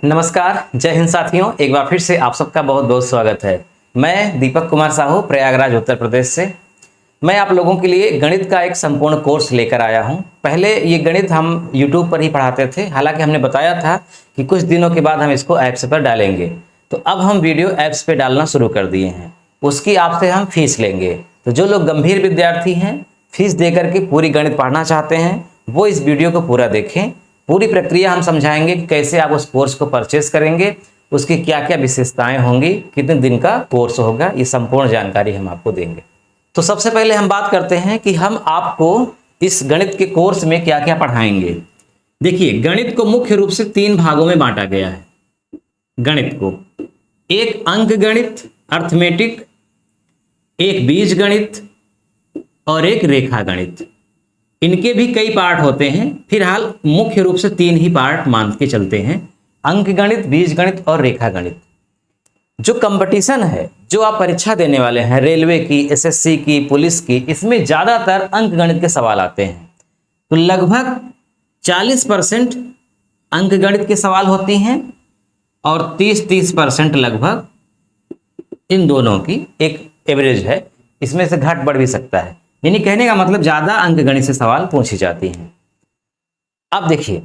नमस्कार, जय हिंद साथियों। एक बार फिर से आप सबका बहुत बहुत स्वागत है। मैं दीपक कुमार साहू प्रयागराज उत्तर प्रदेश से। मैं आप लोगों के लिए गणित का एक संपूर्ण कोर्स लेकर आया हूं। पहले ये गणित हम YouTube पर ही पढ़ाते थे, हालांकि हमने बताया था कि कुछ दिनों के बाद हम इसको ऐप्स पर डालेंगे। तो अब हम वीडियो ऐप्स पे डालना शुरू कर दिए हैं। उसकी आपसे हम फीस लेंगे। तो जो लोग गंभीर विद्यार्थी हैं, फीस दे करके पूरी गणित पढ़ना चाहते हैं, वो इस वीडियो को पूरा देखें। पूरी प्रक्रिया हम समझाएंगे कि कैसे आप उस कोर्स को परचेस करेंगे, उसकी क्या क्या विशेषताएं होंगी, कितने दिन का कोर्स होगा, ये संपूर्ण जानकारी हम आपको देंगे। तो सबसे पहले हम बात करते हैं कि हम आपको इस गणित के कोर्स में क्या क्या पढ़ाएंगे। देखिए, गणित को मुख्य रूप से 3 भागों में बांटा गया है। गणित को एक अंक गणित अर्थमेटिक, एक बीज गणित और एक रेखा गणित। इनके भी कई पार्ट होते हैं, फिलहाल मुख्य रूप से 3 ही पार्ट मान के चलते हैं, अंक गणित, बीज गणित और रेखा गणित। जो कंपटीशन है, जो आप परीक्षा देने वाले हैं, रेलवे की, एसएससी की, पुलिस की, इसमें ज्यादातर अंक गणित के सवाल आते हैं। तो लगभग 40% अंक गणित के सवाल होती हैं और 30% लगभग इन दोनों की एक एवरेज है। इसमें से घट बढ़ भी सकता है, यानी कहने का मतलब ज्यादा अंक गणित से सवाल पूछी जाती हैं। अब देखिए,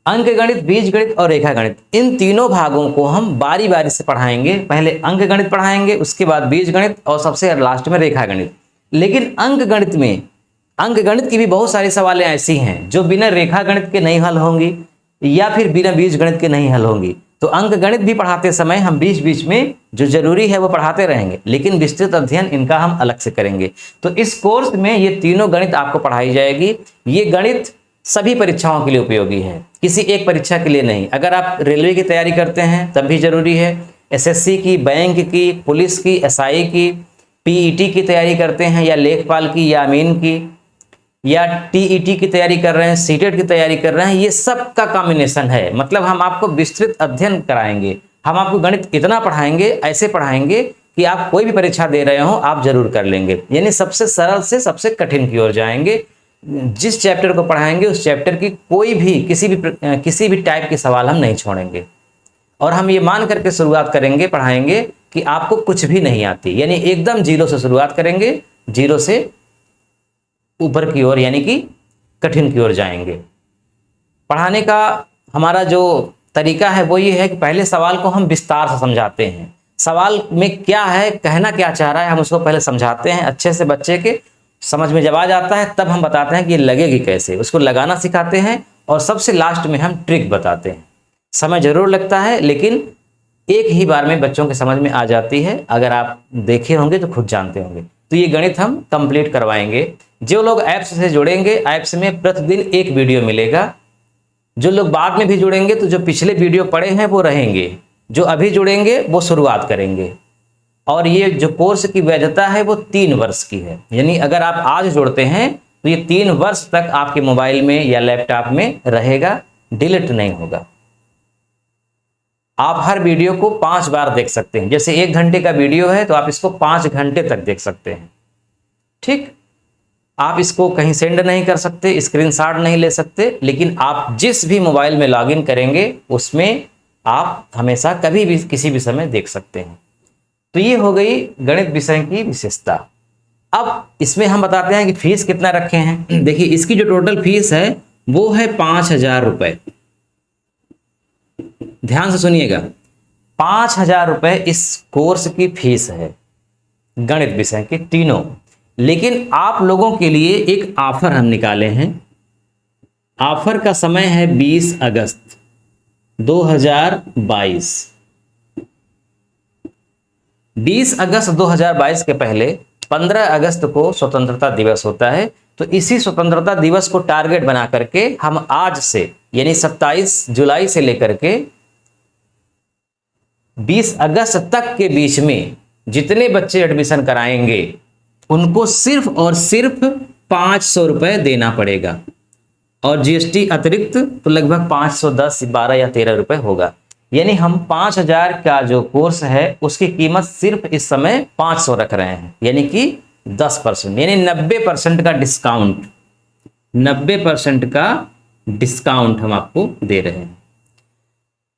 अंक गणित, बीज गणित और रेखा गणित, इन तीनों भागों को हम बारी बारी से पढ़ाएंगे। पहले अंक गणित पढ़ाएंगे, उसके बाद बीज गणित और सबसे लास्ट में रेखा गणित। लेकिन अंक गणित की भी बहुत सारी सवालें ऐसी हैं जो बिना रेखा गणित के नहीं हल होंगी या फिर बिना बीज गणित के नहीं हल होंगी। तो अंक गणित भी पढ़ाते समय हम बीच बीच में जो जरूरी है वो पढ़ाते रहेंगे, लेकिन विस्तृत अध्ययन इनका हम अलग से करेंगे। तो इस कोर्स में ये तीनों गणित आपको पढ़ाई जाएगी। ये गणित सभी परीक्षाओं के लिए उपयोगी है, किसी एक परीक्षा के लिए नहीं। अगर आप रेलवे की तैयारी करते हैं तब भी जरूरी है, एसएससी की, बैंक की, पुलिस की, एसआई की, पीईटी की तैयारी करते हैं या लेखपाल की या अमीन की, या टीईटी की तैयारी कर रहे हैं, सीटेट की तैयारी कर रहे हैं, ये सब का कॉम्बिनेशन है। मतलब हम आपको विस्तृत अध्ययन कराएंगे। हम आपको गणित इतना पढ़ाएंगे, ऐसे पढ़ाएंगे कि आप कोई भी परीक्षा दे रहे हो आप जरूर कर लेंगे। यानी सबसे सरल से सबसे कठिन की ओर जाएंगे। जिस चैप्टर को पढ़ाएंगे उस चैप्टर की कोई भी किसी भी टाइप के सवाल हम नहीं छोड़ेंगे। और हम ये मान करके शुरुआत करेंगे, पढ़ाएंगे कि आपको कुछ भी नहीं आती, यानी एकदम जीरो से शुरुआत करेंगे, जीरो से ऊपर की ओर यानी कि कठिन की ओर जाएंगे। पढ़ाने का हमारा जो तरीका है वो ये है कि पहले सवाल को हम विस्तार से समझाते हैं। सवाल में क्या है, कहना क्या चाह रहा है, हम उसको पहले समझाते हैं अच्छे से। बच्चे के समझ में जब आ जाता है तब हम बताते हैं कि ये लगेगी कैसे, उसको लगाना सिखाते हैं। और सबसे लास्ट में हम ट्रिक बताते हैं। समय जरूर लगता है, लेकिन एक ही बार में बच्चों के समझ में आ जाती है। अगर आप देखे होंगे तो खुद जानते होंगे। तो ये गणित हम कंप्लीट करवाएंगे। जो लोग ऐप्स से जुड़ेंगे, ऐप्स में प्रतिदिन एक वीडियो मिलेगा। जो लोग बाद में भी जुड़ेंगे तो जो पिछले वीडियो पढ़े हैं वो रहेंगे, जो अभी जुड़ेंगे वो शुरुआत करेंगे। और ये जो कोर्स की वैधता है वो 3 वर्ष की है, यानी अगर आप आज जुड़ते हैं तो ये 3 वर्ष तक आपके मोबाइल में या लैपटॉप में रहेगा, डिलीट नहीं होगा। आप हर वीडियो को 5 बार देख सकते हैं। जैसे 1 घंटे का वीडियो है तो आप इसको 5 घंटे तक देख सकते हैं। ठीक, आप इसको कहीं सेंड नहीं कर सकते, स्क्रीनशॉट नहीं ले सकते, लेकिन आप जिस भी मोबाइल में लॉगिन करेंगे उसमें आप हमेशा कभी भी किसी भी समय देख सकते हैं। तो ये हो गई गणित विषय की विशेषता। अब इसमें हम बताते हैं कि फीस कितना रखे हैं। देखिए, इसकी जो टोटल फीस है वो है 5,000 रुपए। ध्यान से सुनिएगा, 5,000 रुपए इस कोर्स की फीस है, गणित विषय के तीनों। लेकिन आप लोगों के लिए एक ऑफर हम निकाले हैं। ऑफर का समय है 20 अगस्त 2022। 20 अगस्त 2022 के पहले 15 अगस्त को स्वतंत्रता दिवस होता है। तो इसी स्वतंत्रता दिवस को टारगेट बना करके हम आज से यानी 27 जुलाई से लेकर के 20 अगस्त तक के बीच में जितने बच्चे एडमिशन कराएंगे उनको सिर्फ और सिर्फ 500 रुपए देना पड़ेगा। और जीएसटी अतिरिक्त तो लगभग 510, 12 या 13 रुपए होगा। यानी हम 5,000 का जो कोर्स है उसकी कीमत सिर्फ इस समय 500 रख रहे हैं, यानी कि 10%, यानी 90% का डिस्काउंट। 90% का डिस्काउंट हम आपको दे रहे हैं।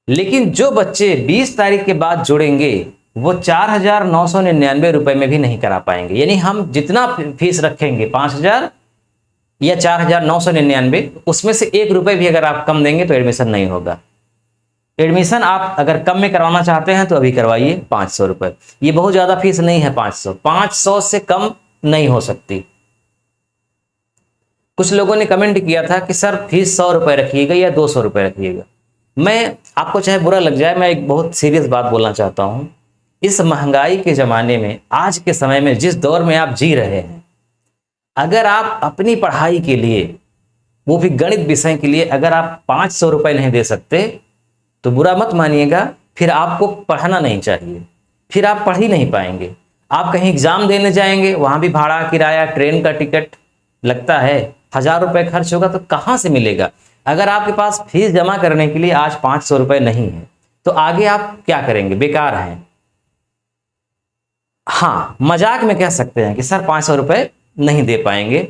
लेकिन जो बच्चे 20 तारीख के बाद जुड़ेंगे वो 4,999 रुपए में भी नहीं करा पाएंगे। यानी हम जितना फीस रखेंगे 5,000 या 4,999, उसमें से 1 रुपए भी अगर आप कम देंगे तो एडमिशन नहीं होगा। एडमिशन आप अगर कम में करवाना चाहते हैं तो अभी करवाइए 500 रुपए। ये बहुत ज्यादा फीस नहीं है, 500 से कम नहीं हो सकती। कुछ लोगों ने कमेंट किया था कि सर फीस 100 रुपए रखिएगा या 200 रुपए रखिएगा। मैं आपको चाहे बुरा लग जाए, मैं एक बहुत सीरियस बात बोलना चाहता हूं। इस महंगाई के ज़माने में, आज के समय में, जिस दौर में आप जी रहे हैं, अगर आप अपनी पढ़ाई के लिए, वो भी गणित विषय के लिए, अगर आप 500 रुपये नहीं दे सकते तो बुरा मत मानिएगा, फिर आपको पढ़ना नहीं चाहिए, फिर आप पढ़ ही नहीं पाएंगे। आप कहीं एग्जाम देने जाएंगे, वहाँ भी भाड़ा, किराया, ट्रेन का टिकट लगता है, 1,000 रुपये खर्च होगा, तो कहाँ से मिलेगा? अगर आपके पास फीस जमा करने के लिए आज 500 रुपये नहीं है तो आगे आप क्या करेंगे? बेकार हैं। हाँ, मजाक में कह सकते हैं कि सर 500 रुपये नहीं दे पाएंगे,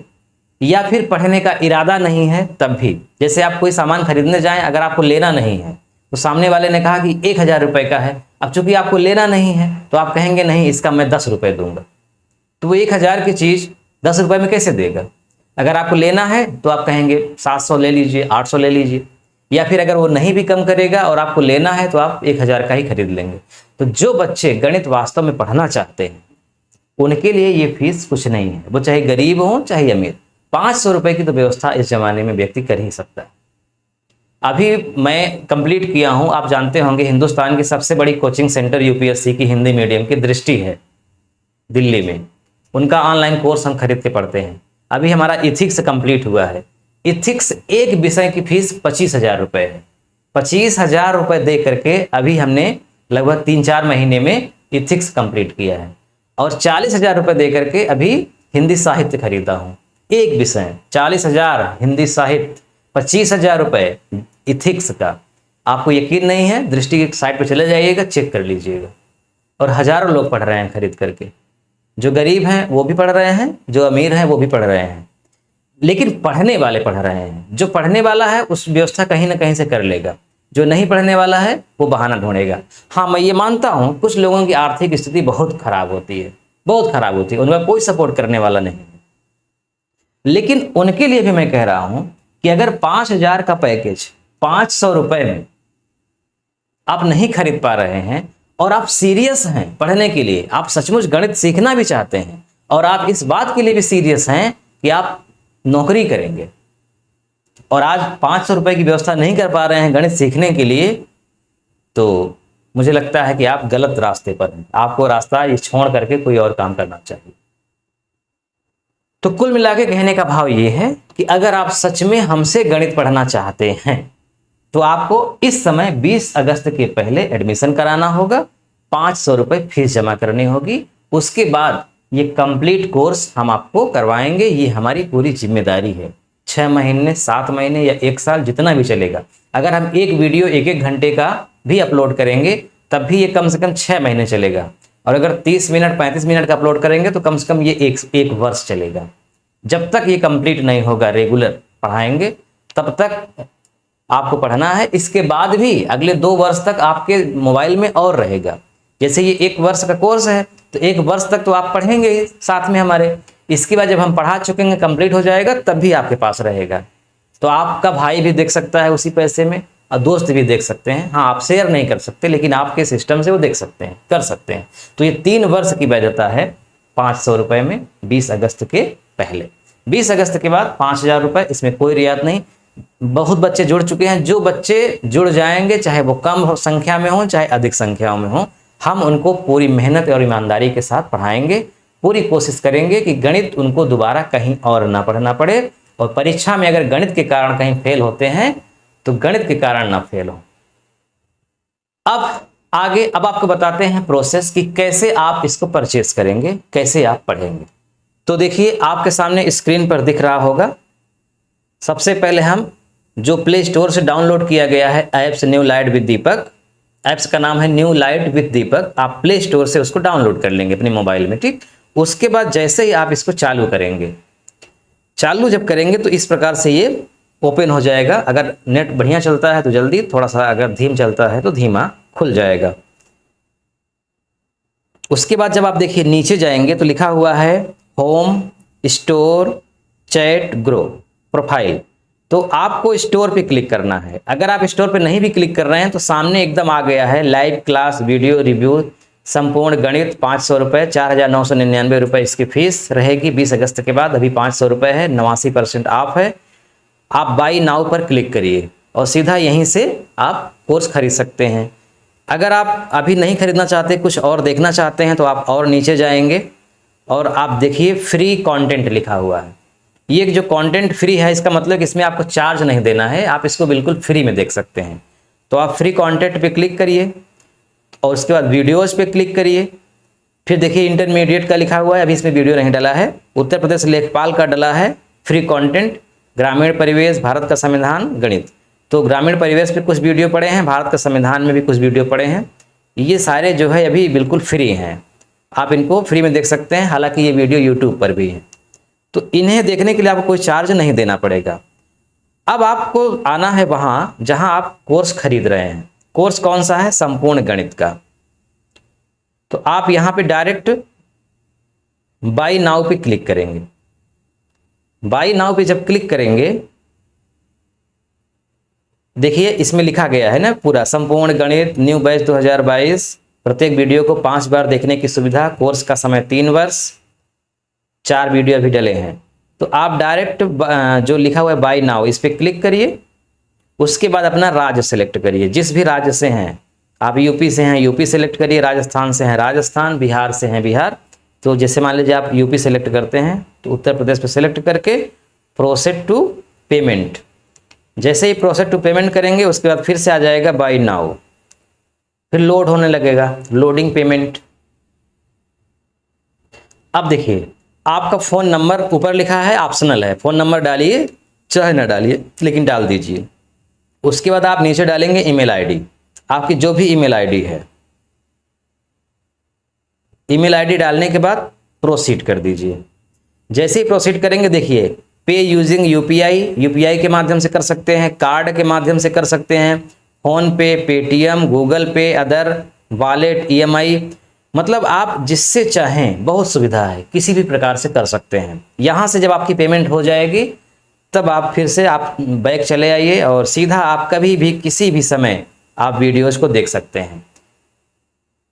या फिर पढ़ने का इरादा नहीं है तब भी। जैसे आप कोई सामान खरीदने जाएं, अगर आपको लेना नहीं है तो सामने वाले ने कहा कि 1,000 रुपये का है, अब चूंकि आपको लेना नहीं है तो आप कहेंगे नहीं, इसका मैं 10 रुपये दूंगा। तो वो 1,000 की चीज़ 10 रुपये में कैसे देगा? अगर आपको लेना है तो आप कहेंगे 700 ले लीजिए, 800 ले लीजिए, या फिर अगर वो नहीं भी कम करेगा और आपको लेना है तो आप 1,000 का ही खरीद लेंगे। तो जो बच्चे गणित वास्तव में पढ़ना चाहते हैं उनके लिए ये फीस कुछ नहीं है, वो चाहे गरीब हो चाहे अमीर। 500 रुपये की तो व्यवस्था इस जमाने में व्यक्ति कर ही सकता है। अभी मैं कंप्लीट किया हूँ, आप जानते होंगे हिंदुस्तान की सबसे बड़ी कोचिंग सेंटर यूपीएससी की हिंदी मीडियम की दृष्टि है दिल्ली में। उनका ऑनलाइन कोर्स हम खरीद के पढ़ते हैं। अभी हमारा इथिक्स कंप्लीट हुआ है। इथिक्स एक विषय की फीस 25,000 रुपये है। 25,000 रुपये दे करके अभी हमने लगभग 3-4 महीने में इथिक्स कंप्लीट किया है, और 40,000 रुपये दे करके अभी हिंदी साहित्य खरीदा हूँ। एक विषय 40,000 हिंदी साहित्य, 25,000 रुपये इथिक्स का। आपको यकीन नहीं है? दृष्टि की साइट पर चले जाइएगा, चेक कर लीजिएगा। और हजारों लोग पढ़ रहे हैं खरीद करके। जो गरीब हैं वो भी पढ़ रहे हैं, जो अमीर हैं वो भी पढ़ रहे हैं, लेकिन पढ़ने वाले पढ़ रहे हैं। जो पढ़ने वाला है उस व्यवस्था कहीं ना कहीं से कर लेगा, जो नहीं पढ़ने वाला है वो बहाना ढूंढेगा। हाँ, मैं ये मानता हूँ कुछ लोगों की आर्थिक स्थिति बहुत खराब होती है, बहुत खराब होती है, उनका कोई सपोर्ट करने वाला नहीं है। लेकिन उनके लिए भी मैं कह रहा हूं कि अगर 5,000 का पैकेज 500 रुपये में आप नहीं खरीद पा रहे हैं और आप सीरियस हैं पढ़ने के लिए, आप सचमुच गणित सीखना भी चाहते हैं और आप इस बात के लिए भी सीरियस हैं कि आप नौकरी करेंगे, और आज 500 रुपये की व्यवस्था नहीं कर पा रहे हैं गणित सीखने के लिए, तो मुझे लगता है कि आप गलत रास्ते पर हैं। आपको रास्ता ये छोड़ करके कोई और काम करना चाहिए। तो कुल मिला के कहने का भाव ये है कि अगर आप सच में हमसे गणित पढ़ना चाहते हैं तो आपको इस समय 20 अगस्त के पहले एडमिशन कराना होगा, 500 रुपये फीस जमा करनी होगी। उसके बाद ये कंप्लीट कोर्स हम आपको करवाएंगे, ये हमारी पूरी जिम्मेदारी है। 6 महीने, 7 महीने या 1 साल, जितना भी चलेगा। अगर हम एक वीडियो 1-1 घंटे का भी अपलोड करेंगे तब भी ये कम से कम 6 महीने चलेगा, और अगर 30 मिनट 35 मिनट का अपलोड करेंगे तो कम से कम ये एक वर्ष चलेगा। जब तक ये कंप्लीट नहीं होगा, रेगुलर पढ़ाएंगे, तब तक आपको पढ़ना है। इसके बाद भी अगले 2 वर्ष तक आपके मोबाइल में और रहेगा। जैसे ये 1 वर्ष का कोर्स है तो 1 वर्ष तक तो आप पढ़ेंगे ही साथ में हमारे। इसके बाद जब हम पढ़ा चुकेंगे, कंप्लीट हो जाएगा, तब भी आपके पास रहेगा। तो आपका भाई भी देख सकता है उसी पैसे में, और दोस्त भी देख सकते हैं। हाँ, आप शेयर नहीं कर सकते, लेकिन आपके सिस्टम से वो देख सकते हैं, कर सकते हैं। तो ये 3 वर्ष की वैधता है 500 रुपये में, 20 अगस्त के पहले। 20 अगस्त के बाद 5,000 रुपये, इसमें कोई रियायत नहीं। बहुत बच्चे जुड़ चुके हैं। जो बच्चे जुड़ जाएंगे, चाहे वो कम संख्या में हो चाहे अधिक संख्याओं में हो, हम उनको पूरी मेहनत और ईमानदारी के साथ पढ़ाएंगे। पूरी कोशिश करेंगे कि गणित उनको दोबारा कहीं और ना पढ़ना पड़े, और परीक्षा में अगर गणित के कारण कहीं फेल होते हैं तो गणित के कारण ना फेल हो। अब आपको बताते हैं प्रोसेस कि कैसे आप इसको परचेस करेंगे, कैसे आप पढ़ेंगे। तो देखिए, आपके सामने स्क्रीन पर दिख रहा होगा। सबसे पहले हम जो प्ले स्टोर से डाउनलोड किया गया है apps new light with Deepak, apps का नाम है न्यू लाइट विद दीपक, आप प्ले स्टोर से उसको डाउनलोड कर लेंगे अपने मोबाइल में, ठीक। उसके बाद जैसे ही आप इसको चालू करेंगे, चालू जब करेंगे तो इस प्रकार से ये ओपन हो जाएगा। अगर नेट बढ़िया चलता है तो जल्दी, थोड़ा सा अगर धीम चलता है तो धीमा खुल जाएगा। उसके बाद जब आप देखिए नीचे जाएंगे तो लिखा हुआ है home, store, chat, grow, profile. तो आपको स्टोर पे क्लिक करना है। अगर आप स्टोर पे नहीं भी क्लिक कर रहे हैं तो सामने एकदम आ गया है लाइव क्लास वीडियो रिव्यू संपूर्ण गणित 500 रुपये, 4,999 रुपये इसकी फीस रहेगी 20 अगस्त के बाद। अभी 500 रुपये है, 89% ऑफ है। आप बाई नाउ पर क्लिक करिए और सीधा यहीं से आप कोर्स खरीद सकते हैं। अगर आप अभी नहीं खरीदना चाहते, कुछ और देखना चाहते हैं, तो आप और नीचे जाएंगे और आप देखिए फ्री कंटेंट लिखा हुआ है। ये जो कंटेंट फ्री है इसका मतलब कि इसमें आपको चार्ज नहीं देना है, आप इसको बिल्कुल फ्री में देख सकते हैं। तो आप फ्री कंटेंट पे क्लिक करिए और उसके बाद वीडियोज़ पे क्लिक करिए। फिर देखिए इंटरमीडिएट का लिखा हुआ है, अभी इसमें वीडियो नहीं डला है। उत्तर प्रदेश लेखपाल का डला है फ्री कंटेंट, ग्रामीण परिवेश, भारत का संविधान, गणित। तो ग्रामीण परिवेश पे कुछ वीडियो पड़े हैं, भारत का संविधान में भी कुछ वीडियो पड़े हैं। ये सारे जो है अभी बिल्कुल फ्री हैं, आप इनको फ्री में देख सकते हैं। हालांकि ये वीडियो यूट्यूब पर भी है, तो इन्हें देखने के लिए आपको कोई चार्ज नहीं देना पड़ेगा। अब आपको आना है वहाँ जहाँ आप कोर्स खरीद रहे हैं। कोर्स कौन सा है? संपूर्ण गणित का। तो आप यहाँ पे डायरेक्ट बाई नाउ पे क्लिक करेंगे। बाई नाउ पे जब क्लिक करेंगे, देखिए इसमें लिखा गया है ना पूरा संपूर्ण गणित न्यू बैच 2022, प्रत्येक वीडियो को 5 बार देखने की सुविधा, कोर्स का समय 3 वर्ष, 4 वीडियो अभी डले हैं। तो आप डायरेक्ट जो लिखा हुआ है बाई नाउ इस पर क्लिक करिए। उसके बाद अपना राज्य सेलेक्ट करिए, जिस भी राज्य से हैं आप। यूपी से हैं यूपी सेलेक्ट करिए, राजस्थान से हैं राजस्थान, बिहार से हैं बिहार। तो जैसे मान लीजिए आप यूपी सेलेक्ट करते हैं तो उत्तर प्रदेश पे सेलेक्ट करके प्रोसीड टू पेमेंट। जैसे ही प्रोसीड टू पेमेंट करेंगे उसके बाद फिर से आ जाएगा बाई नाउ, फिर लोड होने लगेगा, लोडिंग पेमेंट। अब देखिए आपका फ़ोन नंबर ऊपर लिखा है, ऑप्शनल है, फ़ोन नंबर डालिए चाहे ना डालिए लेकिन डाल दीजिए। उसके बाद आप नीचे डालेंगे ईमेल आईडी, आपकी जो भी ईमेल आईडी है। ईमेल आईडी डालने के बाद प्रोसीड कर दीजिए। जैसे ही प्रोसीड करेंगे देखिए पे यूजिंग यूपीआई के माध्यम से कर सकते हैं, कार्ड के माध्यम से कर सकते हैं, फ़ोन पे, पेटीएम, गूगल पे, अदर, वॉलेट, ईएमआई, मतलब आप जिससे चाहें बहुत सुविधा है, किसी भी प्रकार से कर सकते हैं। यहाँ से जब आपकी पेमेंट हो जाएगी तब आप फिर से आप बैक चले आइए और सीधा आप कभी भी किसी भी समय आप वीडियोस को देख सकते हैं।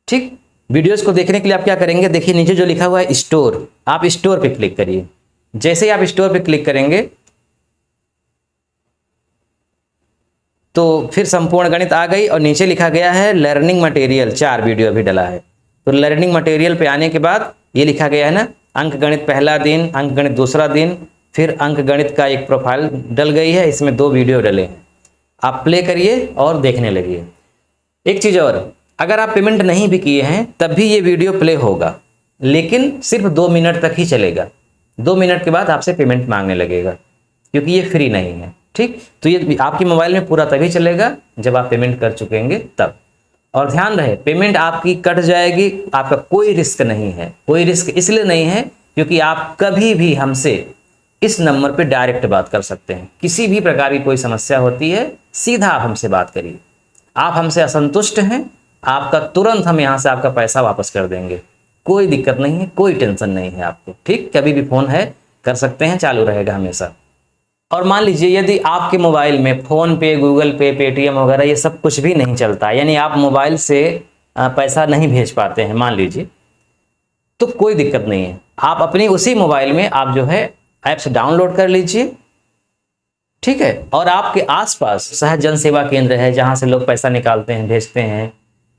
ठीक, वीडियोस को देखने के लिए आप क्या करेंगे, देखिए नीचे जो लिखा हुआ है स्टोर, आप स्टोर पे क्लिक करिए। जैसे ही आप स्टोर पे क्लिक करेंगे तो फिर संपूर्ण गणित आ गई और नीचे लिखा गया है लर्निंग मटेरियल, 4 वीडियो अभी डला है। तो लर्निंग मटेरियल पे आने के बाद ये लिखा गया है ना अंक गणित पहला दिन, अंक गणित दूसरा दिन, फिर अंक गणित का एक प्रोफाइल डल गई है, इसमें 2 वीडियो डले हैं। आप प्ले करिए और देखने लगिए। एक चीज़ और, अगर आप पेमेंट नहीं भी किए हैं तब भी ये वीडियो प्ले होगा, लेकिन सिर्फ 2 मिनट तक ही चलेगा। 2 मिनट के बाद आपसे पेमेंट मांगने लगेगा क्योंकि ये फ्री नहीं है। ठीक, तो ये आपके मोबाइल में पूरा तभी चलेगा जब आप पेमेंट कर चुकेंगे तब। और ध्यान रहे पेमेंट आपकी कट जाएगी, आपका कोई रिस्क नहीं है। कोई रिस्क इसलिए नहीं है क्योंकि आप कभी भी हमसे इस नंबर पे डायरेक्ट बात कर सकते हैं। किसी भी प्रकार की कोई समस्या होती है सीधा आप हमसे बात करिए। आप हमसे असंतुष्ट हैं, आपका तुरंत हम यहाँ से आपका पैसा वापस कर देंगे। कोई दिक्कत नहीं है, कोई टेंशन नहीं है आपको। ठीक, कभी भी फ़ोन है कर सकते हैं, चालू रहेगा हमेशा। और मान लीजिए यदि आपके मोबाइल में फ़ोन पे, गूगल पे, पेटीएम वगैरह ये सब कुछ भी नहीं चलता, यानी आप मोबाइल से पैसा नहीं भेज पाते हैं मान लीजिए, तो कोई दिक्कत नहीं है। आप अपनी उसी मोबाइल में आप जो है ऐप्स डाउनलोड कर लीजिए। ठीक है, और आपके आसपास सहज जन सेवा केंद्र है जहाँ से लोग पैसा निकालते हैं, भेजते हैं,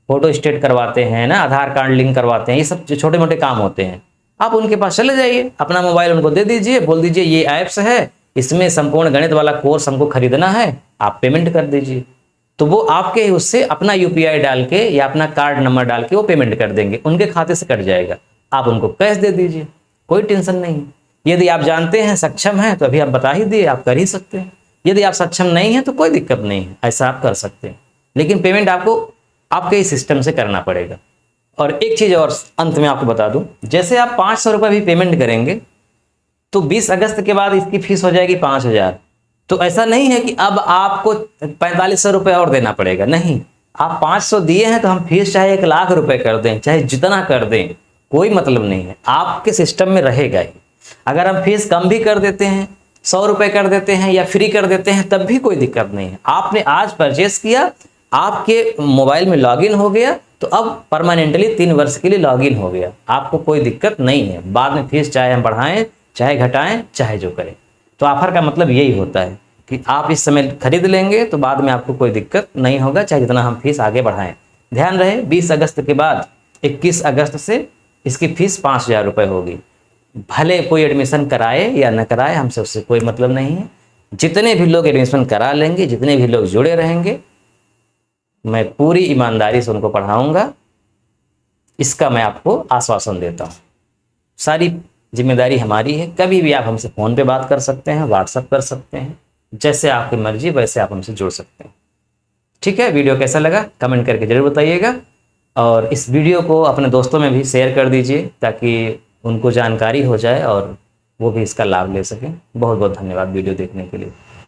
फोटो स्टेट करवाते हैं ना, आधार कार्ड लिंक करवाते हैं, ये सब छोटे मोटे काम होते हैं। आप उनके पास चले जाइए, अपना मोबाइल उनको दे दीजिए, बोल दीजिए ये ऐप्स है, इसमें संपूर्ण गणित वाला कोर्स हमको खरीदना है, आप पेमेंट कर दीजिए। तो वो आपके उससे अपना यूपीआई डाल के या अपना कार्ड नंबर डाल के वो पेमेंट कर देंगे, उनके खाते से कट जाएगा। आप उनको कैश दे दीजिए, कोई टेंशन नहीं। यदि आप जानते हैं, सक्षम हैं, तो अभी आप बता ही दिए, आप कर ही सकते हैं। यदि आप सक्षम नहीं हैं तो कोई दिक्कत नहीं है, ऐसा आप कर सकते हैं, लेकिन पेमेंट आपको आपके ही सिस्टम से करना पड़ेगा। और एक चीज़ और अंत में आपको बता दूं, जैसे आप 500 रुपये भी पेमेंट करेंगे तो 20 अगस्त के बाद इसकी फीस हो जाएगी 5000। तो ऐसा नहीं है कि अब आपको 4500 रुपये और देना पड़ेगा, नहीं। आप 500 दिए हैं तो हम फीस चाहे 1 लाख रुपए कर दें, चाहे जितना कर दें, कोई मतलब नहीं है, आपके सिस्टम में रहेगा ही। अगर हम फीस कम भी कर देते हैं, 100 रुपये कर देते हैं या फ्री कर देते हैं, तब भी कोई दिक्कत नहीं है। आपने आज परचेस किया, आपके मोबाइल में लॉगिन हो गया, तो अब परमानेंटली 3 वर्ष के लिए लॉगिन हो गया, आपको कोई दिक्कत नहीं है। बाद में फीस चाहे हम बढ़ाएं, चाहे घटाएं, चाहे जो करें। तो ऑफर का मतलब यही होता है कि आप इस समय खरीद लेंगे तो बाद में आपको कोई दिक्कत नहीं होगा, चाहे जितना हम फीस आगे बढ़ाएं। ध्यान रहे 20 अगस्त के बाद 21 अगस्त से इसकी फीस 5000 रुपये होगी। भले कोई एडमिशन कराए या न कराए, हमसे उससे कोई मतलब नहीं है। जितने भी लोग एडमिशन करा लेंगे, जितने भी लोग जुड़े रहेंगे, मैं पूरी ईमानदारी से उनको पढ़ाऊंगा, इसका मैं आपको आश्वासन देता हूँ। सारी जिम्मेदारी हमारी है। कभी भी आप हमसे फ़ोन पे बात कर सकते हैं, व्हाट्सएप कर सकते हैं, जैसे आपकी मर्जी वैसे आप हमसे जुड़ सकते हैं। ठीक है, वीडियो कैसा लगा कमेंट करके ज़रूर बताइएगा, और इस वीडियो को अपने दोस्तों में भी शेयर कर दीजिए ताकि उनको जानकारी हो जाए और वो भी इसका लाभ ले सकें। बहुत बहुत धन्यवाद वीडियो देखने के लिए।